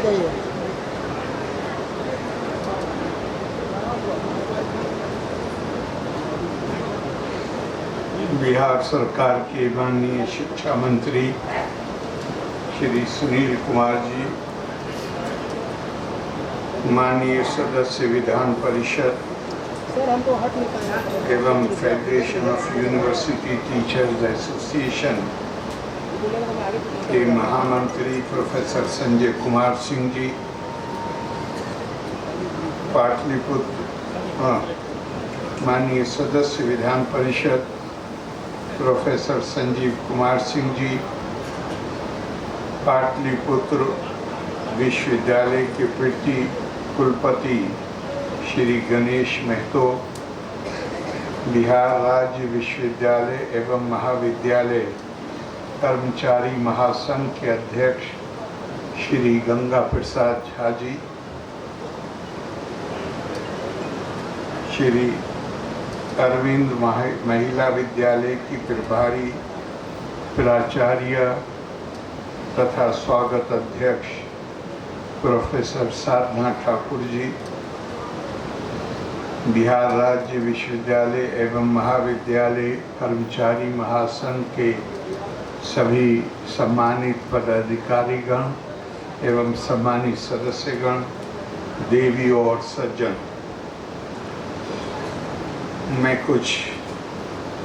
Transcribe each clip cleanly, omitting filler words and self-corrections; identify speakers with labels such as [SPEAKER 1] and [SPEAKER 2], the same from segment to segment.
[SPEAKER 1] जाइए।
[SPEAKER 2] बिहार सरकार के माननीय शिक्षा मंत्री श्री सुनील कुमार जी, माननीय सदस्य विधान परिषद
[SPEAKER 1] सर हमको हट निकालना
[SPEAKER 2] एवं federation of university teachers association के महामंत्री प्रोफेसर संजय कुमार सिंह जी, पाटलिपुत्र माननीय सदस्य विधान परिषद प्रोफेसर संजीव कुमार सिंह जी, पाटलिपुत्र विश्वविद्यालय के पिटी कुलपति श्री गणेश महतो, बिहार राज्य विश्वविद्यालय एवं महाविद्यालय कर्मचारी महासंघ के अध्यक्ष श्री गंगा प्रसाद झा जी, श्री अरविंद महिला विद्यालय की प्रभारी प्राचार्य तथा स्वागत अध्यक्ष प्रोफेसर साधना ठाकुर जी, बिहार राज्य विश्वविद्यालय एवं महाविद्यालय कर्मचारी महासंघ के सभी सम्मानित पदाधिकारीगण एवं सम्मानित सदस्यगण, देवी और सज्जन, मैं कुछ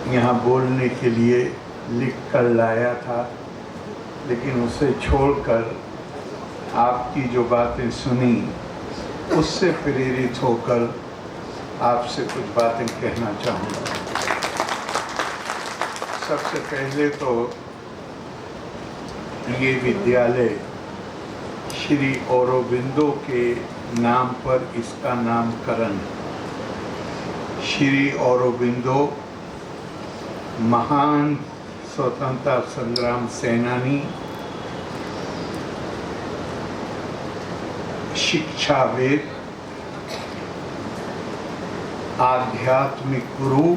[SPEAKER 2] यहाँ बोलने के लिए लिख कर लाया था, लेकिन उसे छोड़कर आपकी जो बातें सुनी उससे प्रेरित होकर आपसे कुछ बातें कहना चाहूँगा। सबसे पहले तो ये विद्यालय श्री औरोबिंदो के नाम पर इसका नामकरण है। श्री औरोबिंदो महान स्वतंत्रता संग्राम सेनानी, शिक्षाविद, आध्यात्मिक गुरु,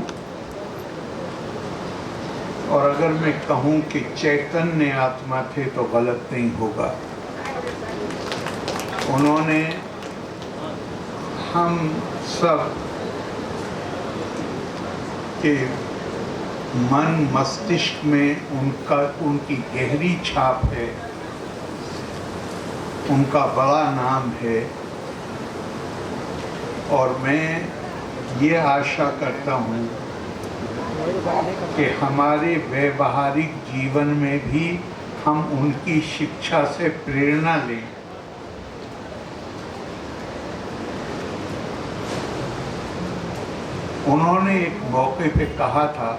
[SPEAKER 2] और अगर मैं कहूँ कि चैतन्य आत्मा थे तो गलत नहीं होगा। उन्होंने हम सब के मन मस्तिष्क में उनकी गहरी छाप है, उनका बड़ा नाम है, और मैं ये आशा करता हूँ कि हमारे व्यवहारिक जीवन में भी हम उनकी शिक्षा से प्रेरणा लें। उन्होंने एक मौके पे कहा था,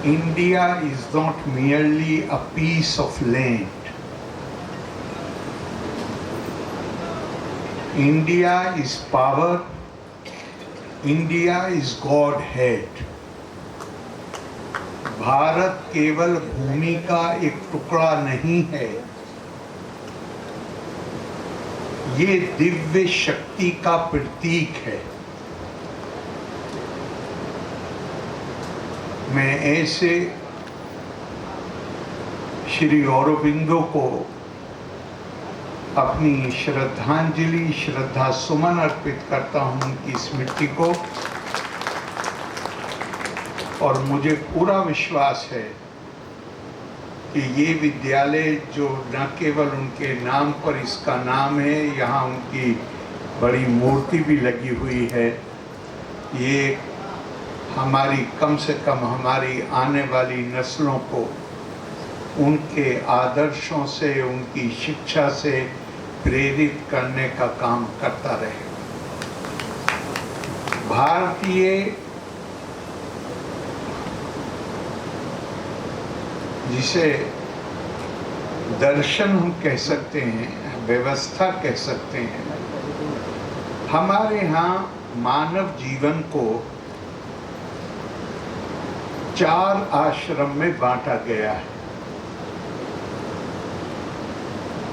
[SPEAKER 2] India is not merely a piece of land, India is power, India is godhead. Bharat केवल भूमि का एक टुकड़ा नहीं है, ये दिव्य शक्ति का प्रतीक है। मैं ऐसे श्री औरोबिंदो को अपनी श्रद्धांजलि, श्रद्धा सुमन अर्पित करता हूं उनकी स्मृति को, और मुझे पूरा विश्वास है कि ये विद्यालय जो न केवल उनके नाम पर इसका नाम है, यहाँ उनकी बड़ी मूर्ति भी लगी हुई है, ये हमारी कम से कम हमारी आने वाली नस्लों को उनके आदर्शों से, उनकी शिक्षा से प्रेरित करने का काम करता रहे। भारतीय जिसे दर्शन हम कह सकते हैं, व्यवस्था कह सकते हैं, हमारे यहाँ मानव जीवन को 4 आश्रम में बांटा गया है।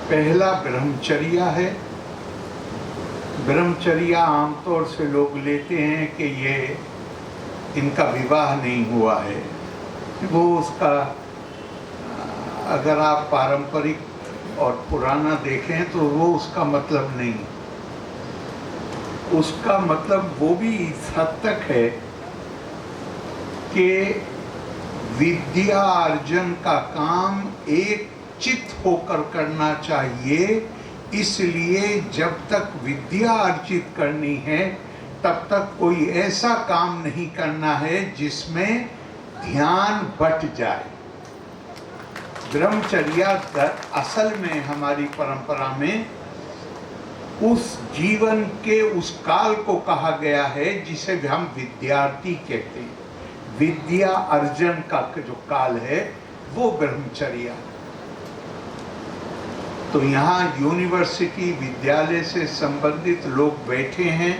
[SPEAKER 2] पहला ब्रह्मचर्य है। ब्रह्मचर्य आमतौर से लोग लेते हैं कि ये इनका विवाह नहीं हुआ है, वो उसका अगर आप पारंपरिक और पुराना देखें तो वो उसका मतलब नहीं। उसका मतलब वो भी इस हद तक है कि विद्या अर्जन का काम एक चित होकर करना चाहिए। इसलिए जब तक विद्या अर्जित करनी है तब तक कोई ऐसा काम नहीं करना है जिसमें ध्यान बट जाए। ब्रह्मचर्या असल में हमारी परंपरा में उस जीवन के उस काल को कहा गया है जिसे हम विद्यार्थी कहते हैं। विद्या अर्जन का जो काल है वो ब्रह्मचर्या। तो यहाँ यूनिवर्सिटी विद्यालय से संबंधित लोग बैठे हैं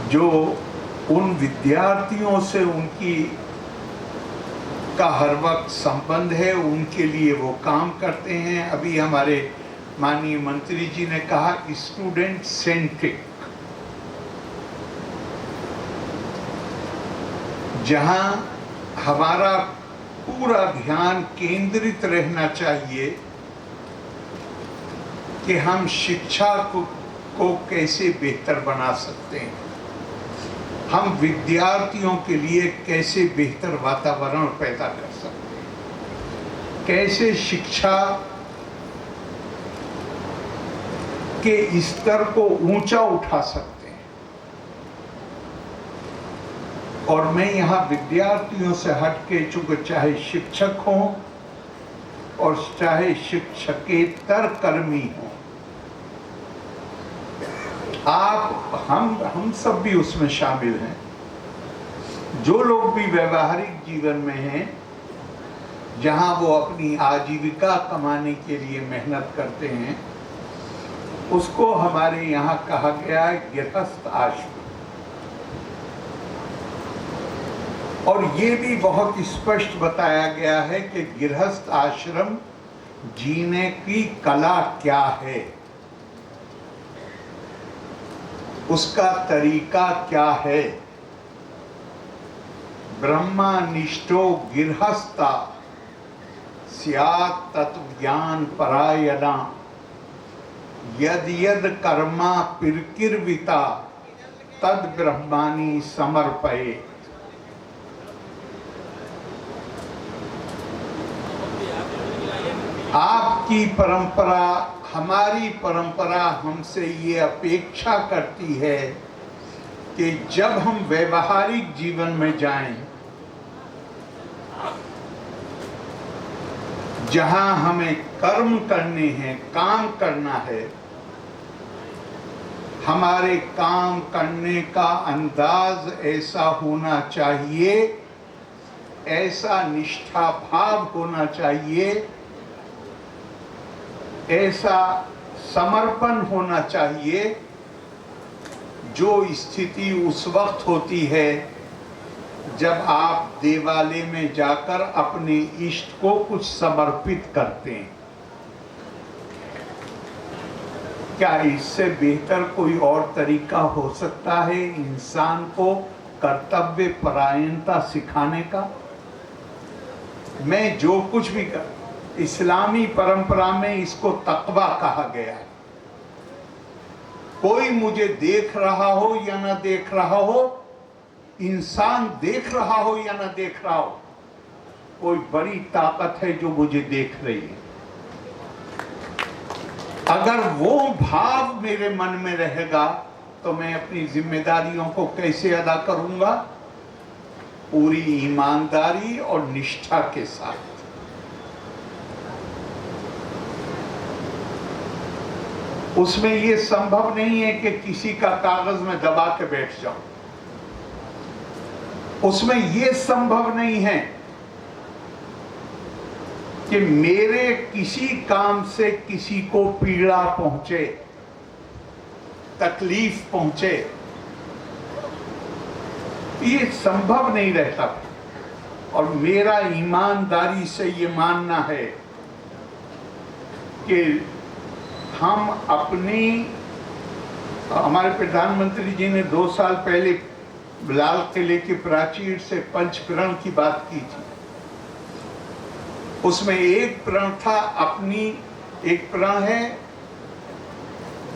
[SPEAKER 2] जो उन विद्यार्थियों से उनकी का हर वक्त संबंध है, उनके लिए वो काम करते हैं। अभी हमारे माननीय मंत्री जी ने कहा स्टूडेंट सेंट्रिक, जहां हमारा पूरा ध्यान केंद्रित रहना चाहिए कि हम शिक्षा को कैसे बेहतर बना सकते हैं, हम विद्यार्थियों के लिए कैसे बेहतर वातावरण पैदा कर सकते हैं, कैसे शिक्षा के स्तर को ऊंचा उठा सकते हैं। और मैं यहाँ विद्यार्थियों से हटके, चूंकि चाहे शिक्षक हों और चाहे शिक्षकेतर कर्मी हों, आप हम सब भी उसमें शामिल हैं। जो लोग भी व्यवहारिक जीवन में हैं, जहां वो अपनी आजीविका कमाने के लिए मेहनत करते हैं, उसको हमारे यहाँ कहा गया है गृहस्थ आश्रम। और ये भी बहुत स्पष्ट बताया गया है कि गृहस्थ आश्रम जीने की कला क्या है, उसका तरीका क्या है। ब्रह्मनिष्ठो गृहस्था स्यात् तत्ज्ञान परायणा यद यद कर्मा पिरकिर्विता तद ब्रह्माणि समर्पयेत्। आपकी परंपरा, हमारी परंपरा हमसे ये अपेक्षा करती है कि जब हम व्यवहारिक जीवन में जाएं, जहां हमें कर्म करने हैं, काम करना है, हमारे काम करने का अंदाज ऐसा होना चाहिए, ऐसा निष्ठा भाव होना चाहिए, ऐसा समर्पण होना चाहिए, जो स्थिति उस वक्त होती है जब आप देवालय में जाकर अपने इष्ट को कुछ समर्पित करते हैं। क्या इससे बेहतर कोई और तरीका हो सकता है इंसान को कर्तव्य परायणता सिखाने का? मैं जो कुछ भी कर, इस्लामी परंपरा में इसको तकवा कहा गया है। कोई मुझे देख रहा हो या ना देख रहा हो, इंसान देख रहा हो या ना देख रहा हो, कोई बड़ी ताकत है जो मुझे देख रही है। अगर वो भाव मेरे मन में रहेगा तो मैं अपनी जिम्मेदारियों को कैसे अदा करूंगा? पूरी ईमानदारी और निष्ठा के साथ। उसमें यह संभव नहीं है कि किसी का कागज में दबा के बैठ जाऊं। उसमें यह संभव नहीं है कि मेरे किसी काम से किसी को पीड़ा पहुंचे, तकलीफ पहुंचे, ये संभव नहीं रहता। और मेरा ईमानदारी से ये मानना है कि हम अपनी, हमारे प्रधानमंत्री जी ने 2 साल पहले लाल किले की प्राचीर से पंचकरण की बात की थी। उसमें एक प्रण था, अपनी एक प्रण है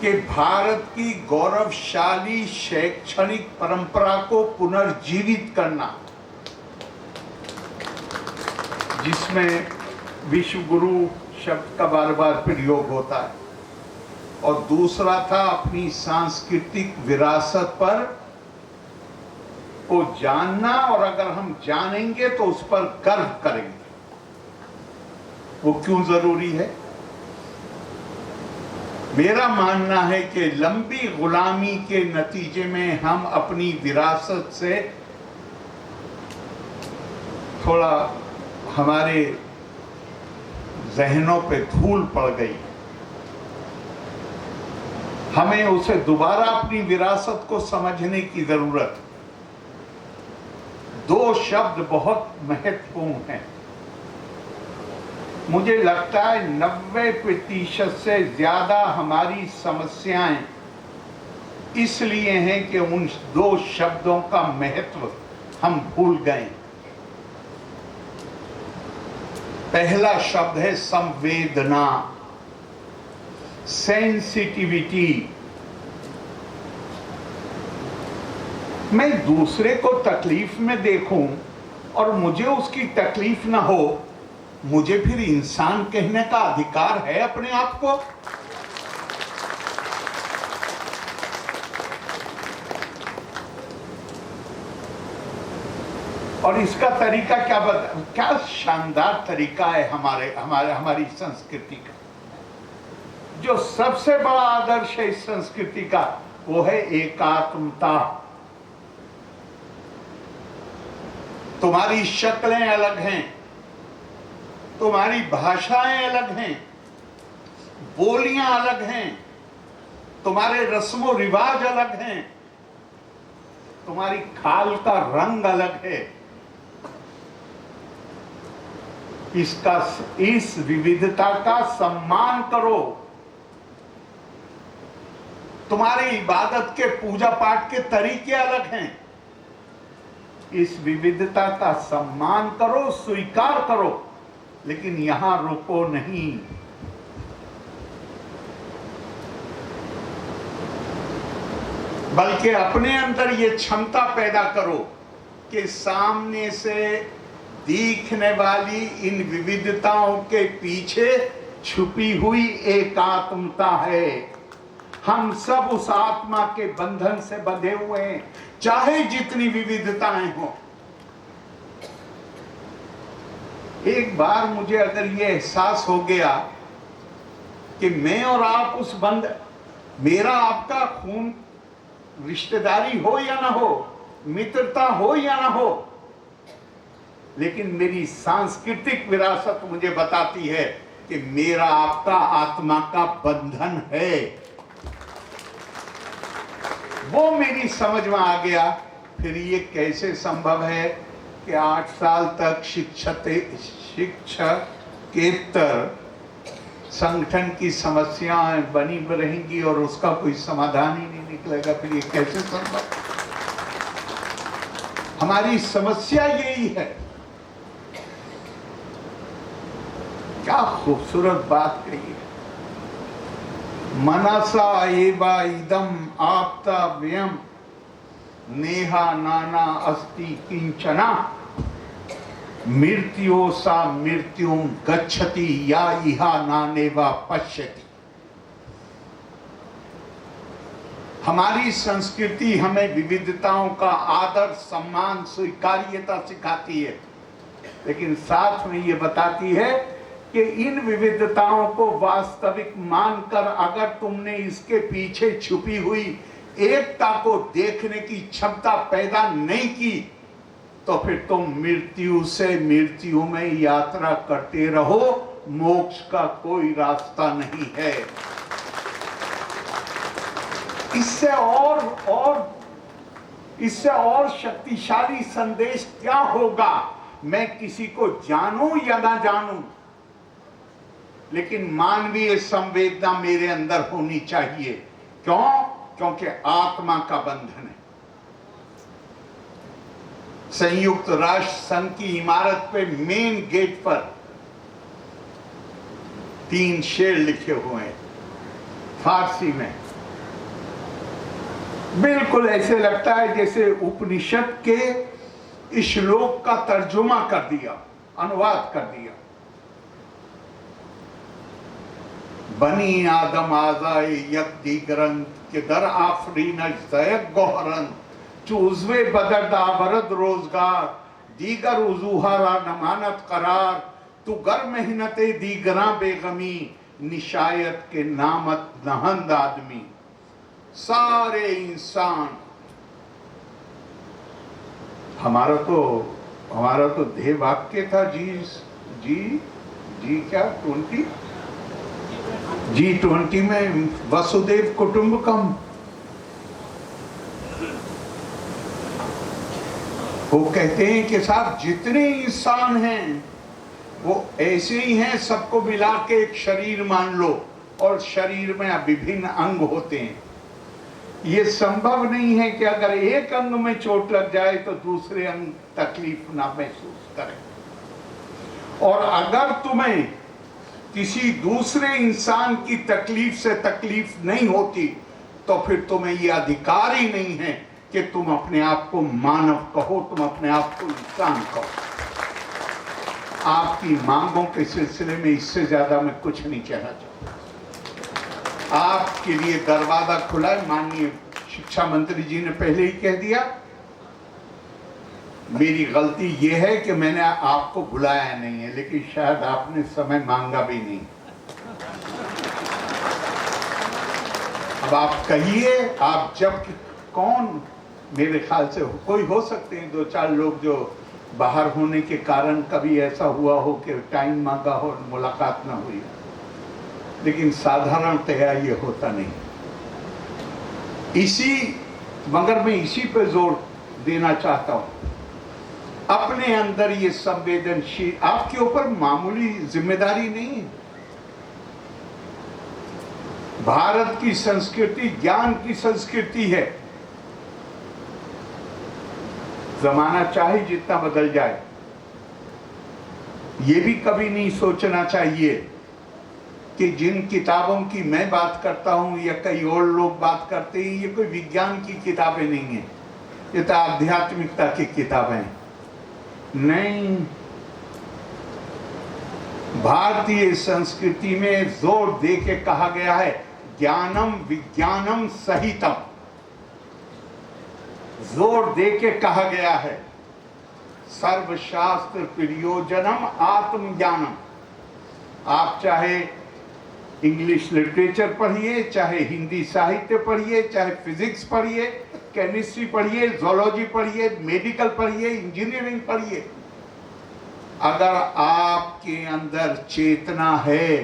[SPEAKER 2] कि भारत की गौरवशाली शैक्षणिक परंपरा को पुनर्जीवित करना, जिसमें विश्व गुरु शब्द का बार बार प्रयोग होता है, और दूसरा था अपनी सांस्कृतिक विरासत पर को जानना, और अगर हम जानेंगे तो उस पर गर्व करेंगे। वो क्यों जरूरी है? मेरा मानना है कि लंबी गुलामी के नतीजे में हम अपनी विरासत से थोड़ा हमारे जहनों पे धूल पड़ गई। हमें उसे दोबारा अपनी विरासत को समझने की जरूरत। दो शब्द बहुत महत्वपूर्ण हैं। मुझे लगता है 90% से ज्यादा हमारी समस्याएं इसलिए हैं कि उन दो शब्दों का महत्व हम भूल गए। पहला शब्द है संवेदना, सेंसिटिविटी। मैं दूसरे को तकलीफ में देखूं और मुझे उसकी तकलीफ ना हो, मुझे फिर इंसान कहने का अधिकार है अपने आप को? और इसका तरीका क्या शानदार तरीका है हमारी संस्कृति का। जो सबसे बड़ा आदर्श है इस संस्कृति का वो है एकात्मता। तुम्हारी शक्लें अलग हैं, तुम्हारी भाषाएं अलग हैं, बोलियां अलग हैं, तुम्हारे रस्मो रिवाज अलग हैं, तुम्हारी खाल का रंग अलग है। इस विविधता का सम्मान करो। तुम्हारी इबादत के पूजा पाठ के तरीके अलग हैं। इस विविधता का सम्मान करो, स्वीकार करो, लेकिन यहां रुको नहीं। बल्कि अपने अंदर यह क्षमता पैदा करो कि सामने से दिखने वाली इन विविधताओं के पीछे छुपी हुई एकात्मता है। हम सब उस आत्मा के बंधन से बंधे हुए हैं, चाहे जितनी विविधताएं हों। एक बार मुझे अगर ये एहसास हो गया कि मैं और आप उस मेरा आपका खून रिश्तेदारी हो या ना हो, मित्रता हो या ना हो, लेकिन मेरी सांस्कृतिक विरासत मुझे बताती है कि मेरा आपका आत्मा का बंधन है। वो मेरी समझ में आ गया। फिर ये कैसे संभव है कि 8 साल तक शिक्षकेतर संगठन की समस्याएं बनी रहेंगी और उसका कोई समाधान ही नहीं निकलेगा? फिर ये कैसे संभव? हमारी समस्या यही है। क्या खूबसूरत बात कही है। मनसा एवा इदम आपता व्यम नेहा नाना अस्ति किंचना मृत्यो सा मृत्युम गच्छति या इहा नानेवा पश्यति। हमारी संस्कृति हमें विविधताओं का आदर, सम्मान, स्वीकार्यता सिखाती है, लेकिन साथ में ये बताती है कि इन विविधताओं को वास्तविक मानकर अगर तुमने इसके पीछे छुपी हुई एकता को देखने की क्षमता पैदा नहीं की तो फिर तुम मृत्यु से मृत्यु में यात्रा करते रहो। मोक्ष का कोई रास्ता नहीं है। इससे और शक्तिशाली संदेश क्या होगा? मैं किसी को जानूं या ना जानूं, लेकिन मानवीय संवेदना मेरे अंदर होनी चाहिए। क्यों? क्योंकि आत्मा का बंधन है। संयुक्त राष्ट्र संघ की इमारत पे मेन गेट पर 3 शेर लिखे हुए हैं फारसी में। बिल्कुल ऐसे लगता है जैसे उपनिषद के श्लोक का तर्जुमा कर दिया, अनुवाद कर दिया। बनी आदम आजाए यक दीगरन के दर आफरीन जयक गोहरन चूजवे बदर दावरद रोजगार दीगर उजूहारा नमानत करार तू गर मेहनते दीगरा बेगमी निशायत के नामत नहंद आदमी। सारे इंसान, हमारा तो ध्येय वाक्य था जी क्या 20 में वसुदेव कुटुंबकम। वो कहते हैं कि साहब जितने इंसान हैं वो ऐसे ही हैं, सबको मिला के एक शरीर मान लो, और शरीर में विभिन्न अंग होते हैं। ये संभव नहीं है कि अगर एक अंग में चोट लग जाए तो दूसरे अंग तकलीफ ना महसूस करें। और अगर तुम्हें किसी दूसरे इंसान की तकलीफ से तकलीफ नहीं होती तो फिर तुम्हें यह अधिकार ही नहीं है कि तुम अपने आप को मानव कहो, तुम अपने आप को इंसान कहो। आपकी मांगों के सिलसिले में इससे ज्यादा मैं कुछ नहीं कहना चाहता। आपके लिए दरवाजा खुला है। माननीय शिक्षा मंत्री जी ने पहले ही कह दिया, मेरी गलती यह है कि मैंने आपको बुलाया नहीं है, लेकिन शायद आपने समय मांगा भी नहीं। अब आप कहिए, आप जब कौन, मेरे ख्याल से कोई हो सकते हैं 2-4 लोग जो बाहर होने के कारण कभी ऐसा हुआ हो कि टाइम मांगा हो, मुलाकात ना हुई, लेकिन साधारणतया ये होता नहीं। मगर मैं इसी पे जोर देना चाहता हूं, अपने अंदर ये संवेदनशील, आपके ऊपर मामूली जिम्मेदारी नहीं है। भारत की संस्कृति ज्ञान की संस्कृति है। जमाना चाहे जितना बदल जाए, ये भी कभी नहीं सोचना चाहिए कि जिन किताबों की मैं बात करता हूं या कई और लोग बात करते हैं, ये कोई विज्ञान की किताबें नहीं है, ये तो आध्यात्मिकता की किताबें हैं। नहीं, भारतीय संस्कृति में जोर दे के कहा गया है ज्ञानम विज्ञानम सहितम, जोर दे के कहा गया है सर्वशास्त्र प्रयोजनम आत्मज्ञानम। आप चाहे इंग्लिश लिटरेचर पढ़िए, चाहे हिंदी साहित्य पढ़िए, चाहे फिजिक्स पढ़िए, केमिस्ट्री पढ़िए, जोलॉजी पढ़िए, मेडिकल पढ़िए, इंजीनियरिंग पढ़िए, अगर आपके अंदर चेतना है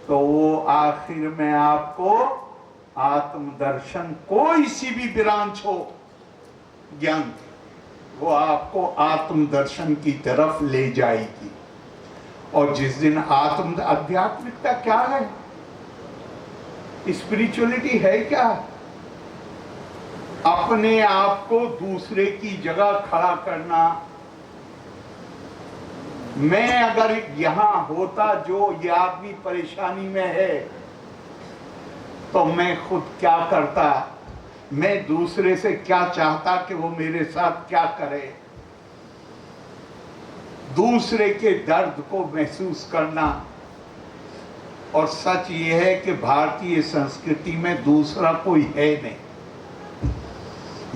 [SPEAKER 2] तो वो आखिर में आपको आत्मदर्शन, कोई सी भी ब्रांच हो ज्ञान, वो आपको आत्मदर्शन की तरफ ले जाएगी। और जिस दिन आध्यात्मिकता क्या है, स्पिरिचुअलिटी है क्या? अपने आप को दूसरे की जगह खड़ा करना। मैं अगर यहां होता, जो ये आदमी परेशानी में है, तो मैं खुद क्या करता, मैं दूसरे से क्या चाहता कि वो मेरे साथ क्या करे। दूसरे के दर्द को महसूस करना। और सच ये है कि भारतीय संस्कृति में दूसरा कोई है नहीं।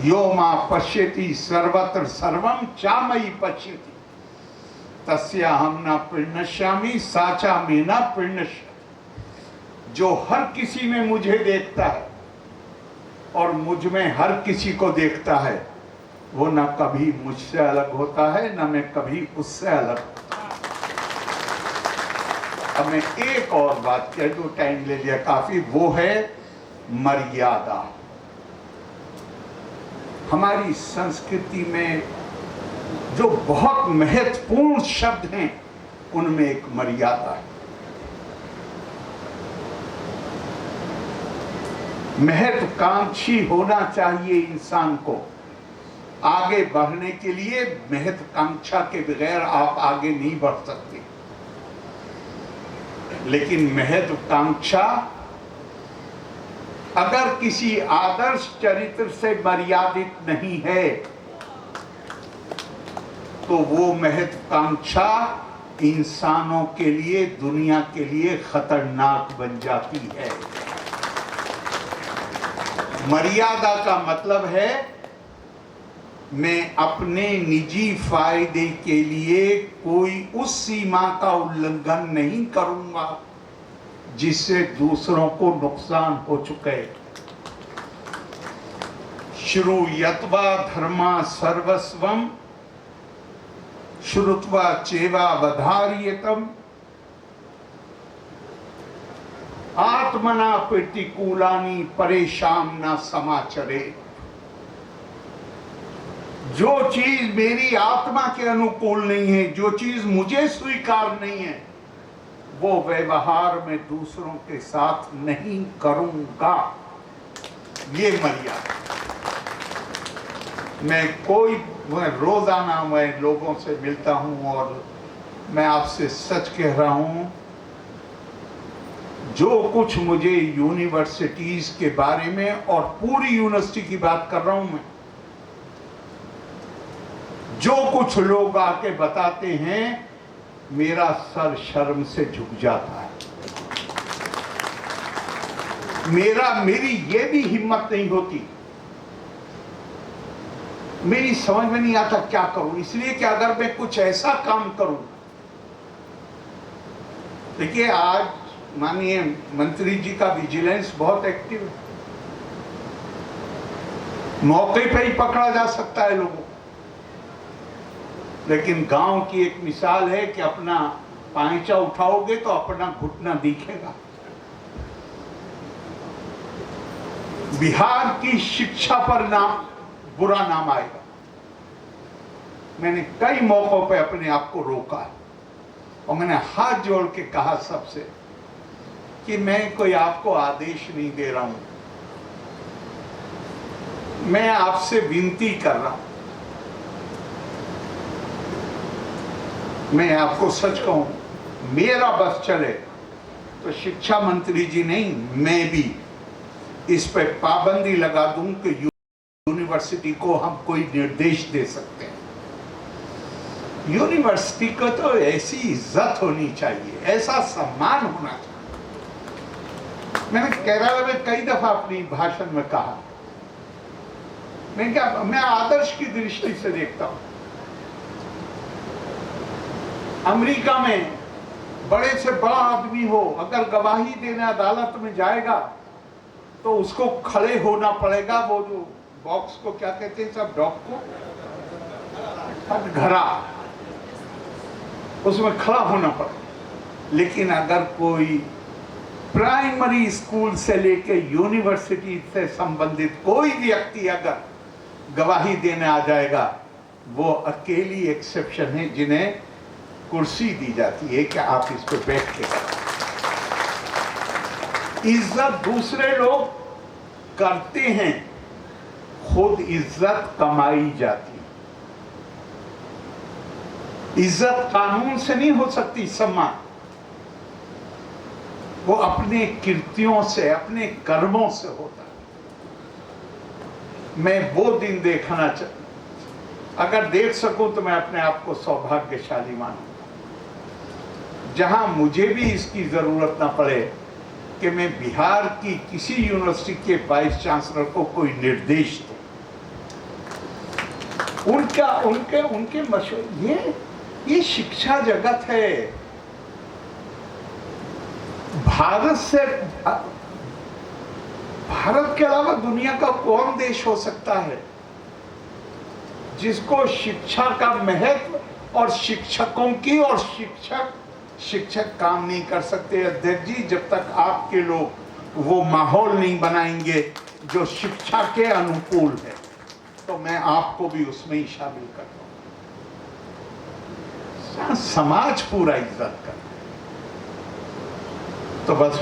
[SPEAKER 2] यो मां पश्यति सर्वत्र सर्वम चामयि पश्यति तस्या हम न प्रणश्यामि साचा में न प्रणश्य। जो हर किसी में मुझे देखता है और मुझ में हर किसी को देखता है, वो न कभी मुझसे अलग होता है, न मैं कभी उससे अलग। अब मैं एक और बात कह दूं, टाइम ले लिया काफी, वो है मर्यादा। हमारी संस्कृति में जो बहुत महत्वपूर्ण शब्द हैं, उनमें एक मर्यादा है। महत्वाकांक्षी होना चाहिए इंसान को। आगे बढ़ने के लिए महत्वाकांक्षा के बगैर आप आगे नहीं बढ़ सकते। लेकिन महत्वाकांक्षा अगर किसी आदर्श चरित्र से मर्यादित नहीं है तो वो महत्वाकांक्षा इंसानों के लिए, दुनिया के लिए खतरनाक बन जाती है। मर्यादा का मतलब है मैं अपने निजी फायदे के लिए कोई उस सीमा का उल्लंघन नहीं करूंगा जिससे दूसरों को नुकसान हो चुके। श्रूयत्वा धर्मा सर्वस्वम श्रुत्वा चेवा वधार्यतम आत्मना प्रतिकूलानि परेशान न समाचरे। जो चीज मेरी आत्मा के अनुकूल नहीं है, जो चीज मुझे स्वीकार नहीं है, वो व्यवहार में दूसरों के साथ नहीं करूंगा। ये मर्यादा। मैं रोजाना मैं लोगों से मिलता हूं और मैं आपसे सच कह रहा हूं, जो कुछ मुझे यूनिवर्सिटीज के बारे में और पूरी यूनिवर्सिटी की बात कर रहा हूं मैं, जो कुछ लोग आके बताते हैं मेरा सर शर्म से झुक जाता है। मेरी ये भी हिम्मत नहीं होती, मेरी समझ में नहीं आता क्या करूं, इसलिए कि अगर मैं कुछ ऐसा काम करूं। देखिए आज माननीय मंत्री जी का विजिलेंस बहुत एक्टिव है, मौके पर ही पकड़ा जा सकता है लोगों। लेकिन गांव की एक मिसाल है कि अपना पांचा उठाओगे तो अपना घुटना दिखेगा। बिहार की शिक्षा पर बुरा नाम आएगा। मैंने कई मौकों पे अपने आप को रोका है और मैंने हाथ जोड़ के कहा सबसे कि मैं कोई आपको आदेश नहीं दे रहा हूं, मैं आपसे विनती कर रहा हूं। मैं आपको सच कहूं, मेरा बस चले तो शिक्षा मंत्री जी नहीं, मैं भी इस पे पाबंदी लगा दूं कि यूनिवर्सिटी को हम कोई निर्देश दे सकते हैं। यूनिवर्सिटी को तो ऐसी इज्जत होनी चाहिए, ऐसा सम्मान होना चाहिए। मैंने केरला में कई दफा अपनी भाषण में कहा, मैं आदर्श की दृष्टि से देखता हूं। अमेरिका में बड़े से बड़ा आदमी हो, अगर गवाही देने अदालत में जाएगा तो उसको खड़े होना पड़ेगा। वो जो बॉक्स को क्या कहते हैं सब, डॉग को घड़ा, उसमें खड़ा होना पड़ेगा। लेकिन अगर कोई प्राइमरी स्कूल से लेके यूनिवर्सिटी से संबंधित कोई व्यक्ति अगर गवाही देने आ जाएगा, वो अकेली एक्सेप्शन है जिन्हें कुर्सी दी जाती है कि आप इस पे बैठ के करो। इज्जत दूसरे लोग करते हैं, खुद इज्जत कमाई जाती है। इज्जत कानून से नहीं हो सकती, सम्मान वो अपने कृत्यों से, अपने कर्मों से होता है। मैं वो दिन देखना चाहता, अगर देख सकूं तो मैं अपने आप को सौभाग्यशाली मानूंगा जहां मुझे भी इसकी जरूरत ना पड़े कि मैं बिहार की किसी यूनिवर्सिटी के वाइस चांसलर को कोई निर्देश दूं। उनके मशवरे, ये शिक्षा जगत है। भारत के अलावा दुनिया का कौन देश हो सकता है जिसको शिक्षा का महत्व और शिक्षकों की, और शिक्षक काम नहीं कर सकते अध्यक्ष जी जब तक आपके लोग वो माहौल नहीं बनाएंगे जो शिक्षा के अनुकूल है। तो मैं आपको भी उसमें ही शामिल करता हूं। समाज पूरा इज्जत कर, तो बस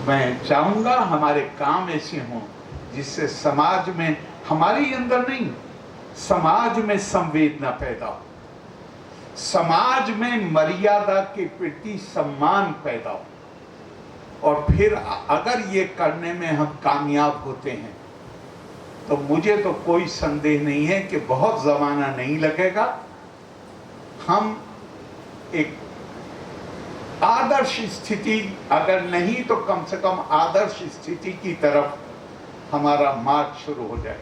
[SPEAKER 2] मैं चाहूंगा हमारे काम ऐसे हों जिससे समाज में, हमारे अंदर नहीं, समाज में संवेदना पैदा हो। समाज में मर्यादा के प्रति सम्मान पैदा हो, और फिर अगर ये करने में हम कामयाब होते हैं तो मुझे तो कोई संदेह नहीं है कि बहुत ज़माना नहीं लगेगा, हम एक आदर्श स्थिति, अगर नहीं तो कम से कम आदर्श स्थिति की तरफ हमारा मार्ग शुरू हो जाए।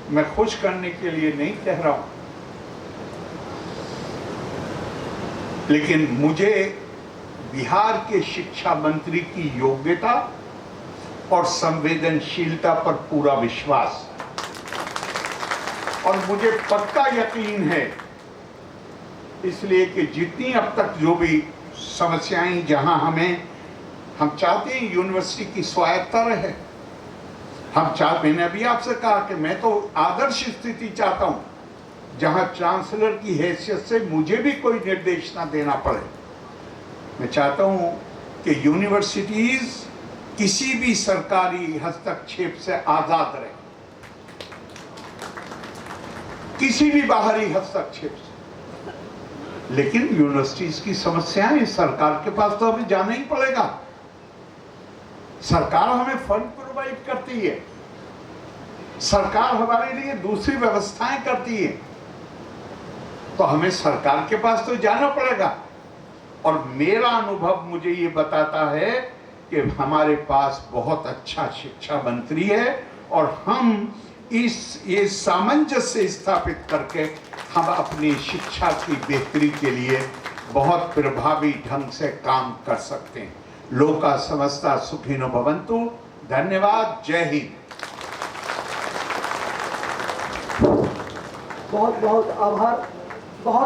[SPEAKER 2] मैं खुश करने के लिए नहीं कह रहा हूं, लेकिन मुझे बिहार के शिक्षा मंत्री की योग्यता और संवेदनशीलता पर पूरा विश्वास है। और मुझे पक्का यकीन है, इसलिए कि जितनी अब तक जो भी समस्याएं, जहां हम चाहते हैं यूनिवर्सिटी की स्वायत्तता रहे, मैंने अभी आपसे कहा कि मैं तो आदर्श स्थिति चाहता हूं जहां चांसलर की हैसियत से मुझे भी कोई निर्देश ना देना पड़े। मैं चाहता हूं कि यूनिवर्सिटीज किसी भी सरकारी हस्तक्षेप से आजाद रहे, किसी भी बाहरी हस्तक्षेप से। लेकिन यूनिवर्सिटीज की समस्याएं सरकार के पास तो हमें जाना ही पड़ेगा। सरकार हमें फंड प्रोवाइड करती है, सरकार हमारे लिए दूसरी व्यवस्थाएं करती है, तो हमें सरकार के पास तो जाना पड़ेगा। और मेरा अनुभव मुझे ये बताता है कि हमारे पास बहुत अच्छा शिक्षा मंत्री है, और हम ये सामंजस्य स्थापित करके हम अपनी शिक्षा की बेहतरी के लिए बहुत प्रभावी ढंग से काम कर सकते हैं। लोका समस्ता सुखिनो भवन्तु। धन्यवाद। जय हिंद।
[SPEAKER 1] बहुत बहुत आभार। बहुत